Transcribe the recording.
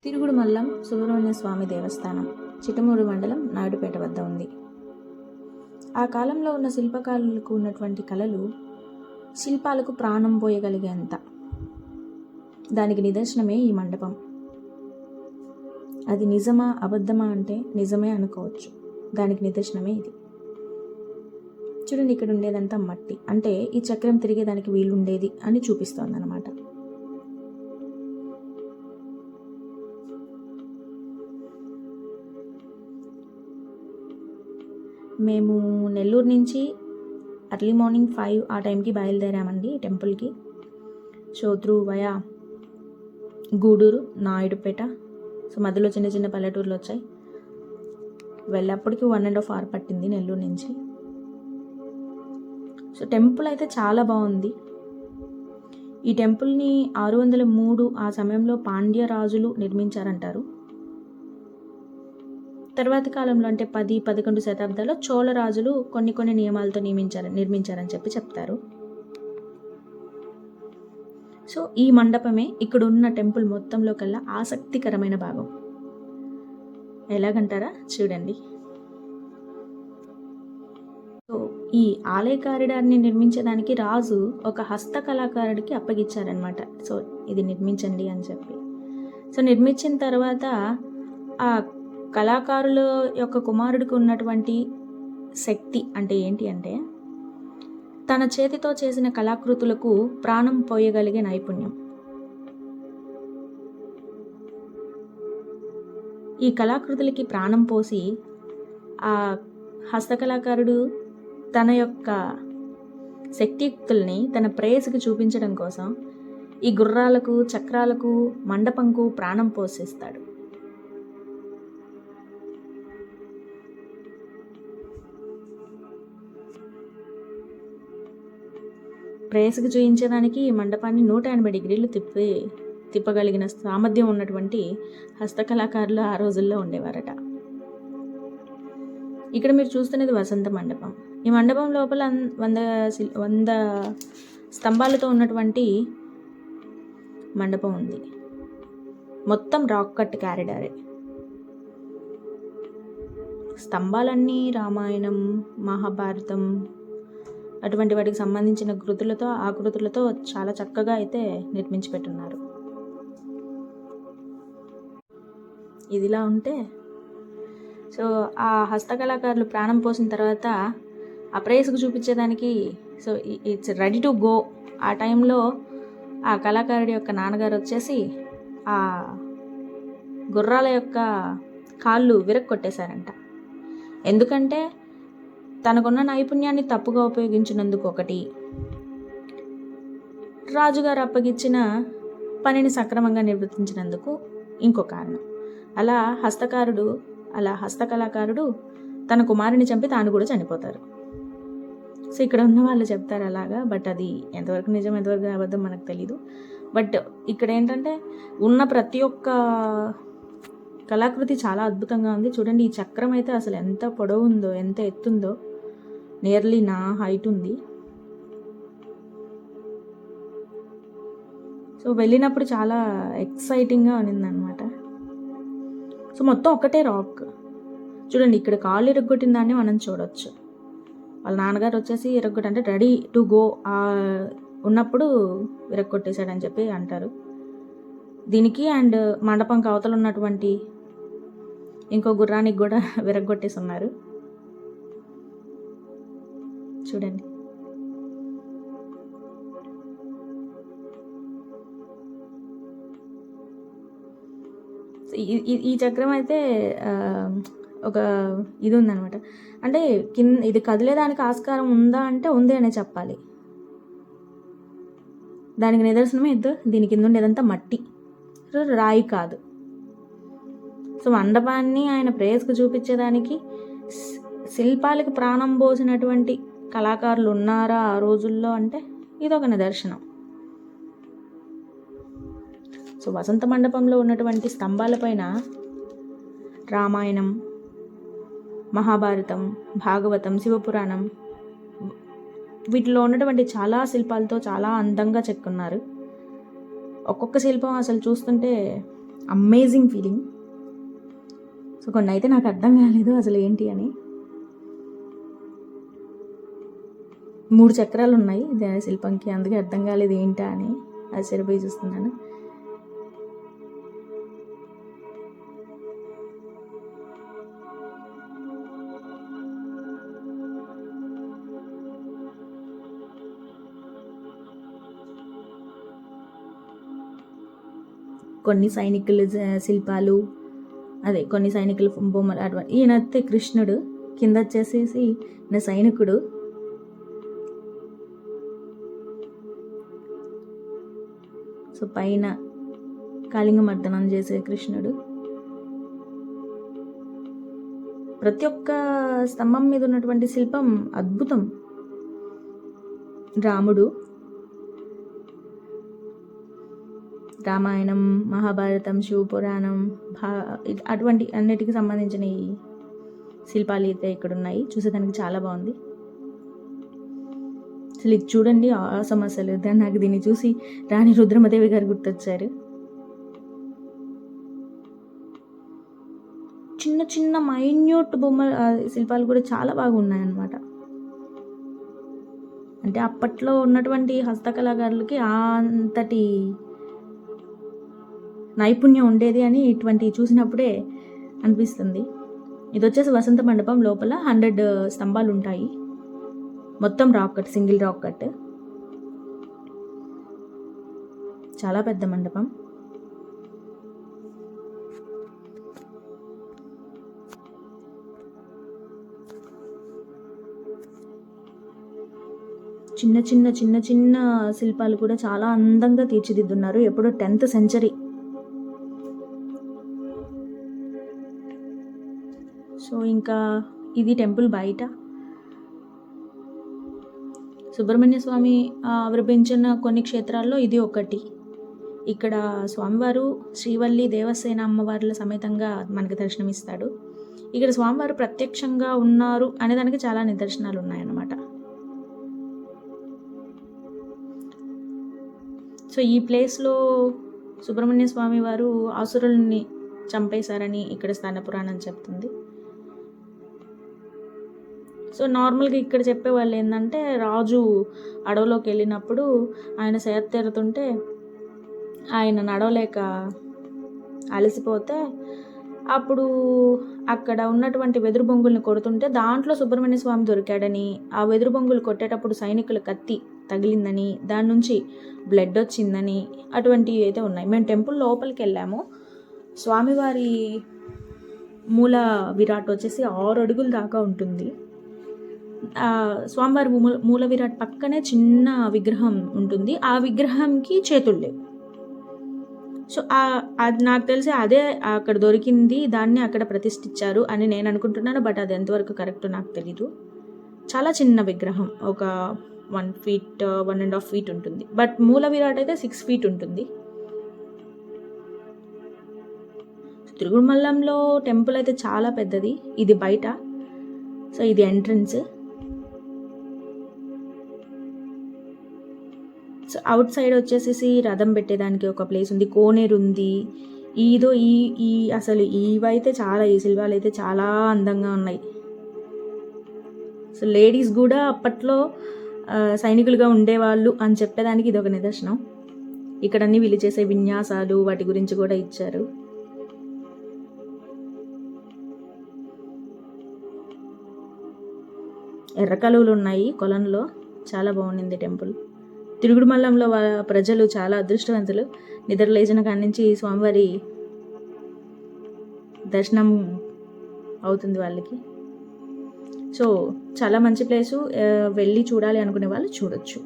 తిరుగుడు మల్లం సుబ్రహ్మణ్య స్వామి దేవస్థానం చిట్టమూరు మండలం నాయుడుపేట వద్ద ఉంది. ఆ కాలంలో ఉన్న శిల్పకారులకు ఉన్నటువంటి కళలు శిల్పాలకు ప్రాణం పోయగలిగేంత. దానికి నిదర్శనమే ఈ మండపం. అది నిజమా అబద్ధమా అంటే నిజమే అనుకోవచ్చు. దానికి నిదర్శనమే ఇది. చూడండి, ఇక్కడ ఉండేదంతా మట్టి, అంటే ఈ చక్రం తిరిగేదానికి వీలుండేది అని చూపిస్తోంది అన్నమాట. మేము నెల్లూరు నుంచి అర్లీ మార్నింగ్ 5 ఆ టైంకి బయలుదేరామండి టెంపుల్కి. So through via Gudur, Naidupeta, so మధ్యలో చిన్న చిన్న పల్లెటూర్లు వచ్చాయి. వెళ్ళేప్పటికి 1.5 hour పట్టింది నెల్లూరు నుంచి. సో టెంపుల్ అయితే చాలా బాగుంది. ఈ టెంపుల్ని 603 ఆ సమయంలో పాండ్య రాజులు నిర్మించారంటారు. తర్వాతి కాలంలో అంటే 10-11 శతాబ్దాల్లో చోళ రాజులు కొన్ని నియమాలతో నిర్మించారని చెప్తారు. సో ఈ మండపమే ఇక్కడ ఉన్న టెంపుల్ మొత్తంలో కల్లా ఆసక్తికరమైన భాగం. ఎలాగంటారా, చూడండి. సో ఈ ఆలయ కారిడార్ని నిర్మించడానికి రాజు ఒక హస్తకళాకారుడికి అప్పగించారనమాట. సో ఇది నిర్మించండి అని చెప్పి. సో నిర్మించిన తర్వాత ఆ కళాకారుల యొక్క కుమారుడికి ఉన్నటువంటి శక్తి అంటే ఏంటి అంటే, తన చేతితో చేసిన కళాకృతులకు ప్రాణం పోయగలిగే నైపుణ్యం. ఈ కళాకృతులకి ప్రాణం పోసి ఆ హస్తకళాకారుడు తన యొక్క శక్తియుక్తుల్ని తన ప్రేయసికి చూపించడం కోసం ఈ గుర్రాలకు, చక్రాలకు, మండపంకు ప్రాణం పోషిస్తాడు. ప్రేయసికి చూయించడానికి ఈ మండపాన్ని 180 డిగ్రీలు తిప్పగలిగిన సామర్థ్యం ఉన్నటువంటి హస్తకళాకారులు ఆ రోజుల్లో ఉండేవారట. ఇక్కడ మీరు చూస్తున్నది వసంత మండపం. ఈ మండపం లోపల 100 స్తంభాలతో ఉన్నటువంటి మండపం ఉంది. మొత్తం రాక్ కట్ క్యారిడారే. స్తంభాలన్నీ రామాయణం, మహాభారతం అటువంటి వాటికి సంబంధించిన ఆకృతులతో చాలా చక్కగా అయితే నిర్మించి పెట్టున్నారు. ఇదిలా ఉంటే, సో ఆ హస్తకళాకారులు ప్రాణం పోసిన తర్వాత ఆ ప్రేయస్కు చూపించేదానికి so it's ready to go. ఆ టైంలో ఆ కళాకారుడి యొక్క నాన్నగారు వచ్చేసి ఆ గుర్రాల యొక్క కాళ్ళు విరక్కొట్టేశారంట. ఎందుకంటే తనకున్న నైపుణ్యాన్ని తప్పుగా ఉపయోగించినందుకు ఒకటి, రాజుగారు అప్పగించిన పనిని సక్రమంగా నిర్వర్తించినందుకు ఇంకో కారణం. అలా హస్తకళాకారుడు తన కుమారుని చంపి తాను కూడా చనిపోతారు. సో ఇక్కడ ఉన్న వాళ్ళు చెప్తారు అలాగా, బట్ అది ఎంతవరకు నిజం ఎంతవరకు అబద్ధం మనకు తెలీదు. బట్ ఇక్కడ ఏంటంటే ఉన్న ప్రతి ఒక్క కళాకృతి చాలా అద్భుతంగా ఉంది. చూడండి, ఈ చక్రం అయితే అసలు ఎంత పొడవు ఉందో, ఎంత ఎత్తుందో, నియర్లీ నా హైట్ ఉంది. సో వెళ్ళినప్పుడు చాలా ఎక్సైటింగ్గా ఉన్నిందనమాట. సో మొత్తం ఒకటే రాక్. చూడండి, ఇక్కడ కాళ్ళు ఇరగ్గొట్టిన దాన్ని మనం చూడవచ్చు. వాళ్ళ నాన్నగారు వచ్చేసి అంటే రెడీ టు గో ఉన్నప్పుడు విరగ్గొట్టేశాడని చెప్పి అంటారు. దీనికి అండ్ మండపం కవతలు ఉన్నటువంటి ఇంకో గుర్రానికి కూడా విరగ్గొట్టేసి ఉన్నారు. చూడండి, ఈ చక్రం అయితే ఒక ఇది ఉందన్నమాట. అంటే ఇది కదిలేదానికి ఆస్కారం ఉందా అంటే ఉంది అనే చెప్పాలి. దానికి నిదర్శనమే దీని కింద ఉండేదంతా మట్టి, రాయి కాదు. సో మండపాన్ని ఆయన ప్రేయస్కు చూపించేదానికి శిల్పాలకు ప్రాణం పోసినటువంటి కళాకారులు ఉన్నారా ఆ రోజుల్లో అంటే ఇదొక నిదర్శనం. సో వసంత మండపంలో ఉన్నటువంటి స్తంభాలపైన రామాయణం, మహాభారతం, భాగవతం, శివపురాణం వీటిలో ఉన్నటువంటి చాలా శిల్పాలతో చాలా అందంగా చెక్కున్నారు. ఒక్కొక్క శిల్పం అసలు చూస్తుంటే అమేజింగ్ ఫీలింగ్. సో కొన్ని అయితే నాకు అర్థం కాలేదు అసలు ఏంటి అని. 3 చక్రాలు ఉన్నాయి శిల్పంకి, అందుకే అర్థం కాలేదు ఏంటా అని ఆశ్చర్యపోయి చూస్తున్నాను. కొన్ని సైనికుల శిల్పాలు, అదే కొన్ని సైనికుల బొమ్మలు అటువంటి. ఈయనైతే కృష్ణుడు, కింద వచ్చేసేసి ఈయన సైనికుడు. సో పైన కాళింగ మర్దనం చేసే కృష్ణుడు. ప్రతి ఒక్క స్తంభం మీద ఉన్నటువంటి శిల్పం అద్భుతం. రాముడు, రామాయణం, మహాభారతం, శివపురాణం, అటువంటి అన్నిటికి సంబంధించిన ఈ శిల్పాలు అయితే ఇక్కడ ఉన్నాయి. చూసేదానికి చాలా బాగుంది. అసలు ఇది చూడండి, ఆసమ్. అసలు నాకు దీన్ని చూసి రాణి రుద్రమదేవి గారు గుర్తొచ్చారు. చిన్న చిన్న మైన్యూట్ శిల్పాలు కూడా చాలా బాగా ఉన్నాయన్నమాట. అంటే అప్పట్లో ఉన్నటువంటి హస్తకళాకారులకి అంతటి నైపుణ్యం ఉండేది అని ఇటువంటివి చూసినప్పుడే అనిపిస్తుంది. ఇది వచ్చేసి వసంత మండపం. లోపల 100 స్తంభాలు ఉంటాయి. మొత్తం rock cut, single rock cut. చాలా పెద్ద మండపం. చిన్న చిన్న చిన్న చిన్న శిల్పాలు కూడా చాలా అందంగా తీర్చిదిద్దున్నారు. ఎప్పుడో 10th century. సో ఇంకా ఇది టెంపుల్ బయట. సుబ్రహ్మణ్య స్వామి ఆవిర్భవించిన కొన్ని క్షేత్రాల్లో ఇది ఒకటి. ఇక్కడ స్వామివారు శ్రీవల్లి దేవసేన అమ్మవార్ల సమేతంగా మనకు దర్శనమిస్తాడు. ఇక్కడ స్వామివారు ప్రత్యక్షంగా ఉన్నారు అనేదానికి చాలా నిదర్శనాలు ఉన్నాయన్నమాట. సో ఈ ప్లేస్లో సుబ్రహ్మణ్య స్వామి వారు ఆసురుల్ని చంపేశారని ఇక్కడ స్థాన పురాణం చెప్తుంది. సో నార్మల్గా ఇక్కడ చెప్పేవాళ్ళు ఏంటంటే, రాజు అడవిలోకి వెళ్ళినప్పుడు ఆయన సేదతీరుతుంటే ఆయన నడవలేక అలసిపోతే అప్పుడు అక్కడ ఉన్నటువంటి వెదురు బొంగుల్ని కొడుతుంటే దాంట్లో సుబ్రహ్మణ్య స్వామి దొరికాడని, ఆ వెదురు బొంగులు కొట్టేటప్పుడు సైనికుల కత్తి తగిలిందని, దాని నుంచి బ్లడ్ వచ్చిందని అటువంటివి అయితే ఉన్నాయి. మేము టెంపుల్ లోపలికి వెళ్ళాము. స్వామివారి మూల విరాట్ వచ్చేసి 6 అడుగుల దాకా ఉంటుంది. స్వామివారి మూల విరాట్ పక్కనే చిన్న విగ్రహం ఉంటుంది. ఆ విగ్రహంకి చేతులు లేవు. సో అది నాకు తెలిసి అదే అక్కడ దొరికింది, దాన్ని అక్కడ ప్రతిష్ఠించారు అని నేను అనుకుంటున్నాను. బట్ అది ఎంతవరకు కరెక్ట్ నాకు తెలీదు. చాలా చిన్న విగ్రహం, ఒక 1 feet 1.5 feet ఉంటుంది. బట్ మూల విరాట్ అయితే 6 feet ఉంటుంది. తిరుగుమల్లంలో టెంపుల్ అయితే చాలా పెద్దది. ఇది బయట. సో ఇది ఎంట్రన్స్. సో అవుట్ సైడ్ వచ్చేసి రథం పెట్టేదానికి ఒక ప్లేస్ ఉంది, కోనేరు ఉంది. ఈదో ఈ అసలు ఇవైతే చాలా, ఈ శిల్పాలు అయితే చాలా అందంగా ఉన్నాయి. సో లేడీస్ కూడా అప్పట్లో సైనికులుగా ఉండేవాళ్ళు అని చెప్పేదానికి ఇది ఒక నిదర్శనం. ఇక్కడ అన్ని వీళ్ళు చేసే విన్యాసాలు వాటి గురించి కూడా ఇచ్చారు. ఎర్ర కలువలు ఉన్నాయి కొలంలో. చాలా బాగుంది టెంపుల్. తిరుగుడుమల్లంలో ప్రజలు చాలా అదృష్టవంతులు. నిద్రలేచిన కాడి నుంచి స్వామివారి దర్శనం అవుతుంది వాళ్ళకి. సో చాలా మంచి ప్లేసు. వెళ్ళి చూడాలి అనుకునే వాళ్ళు చూడొచ్చు.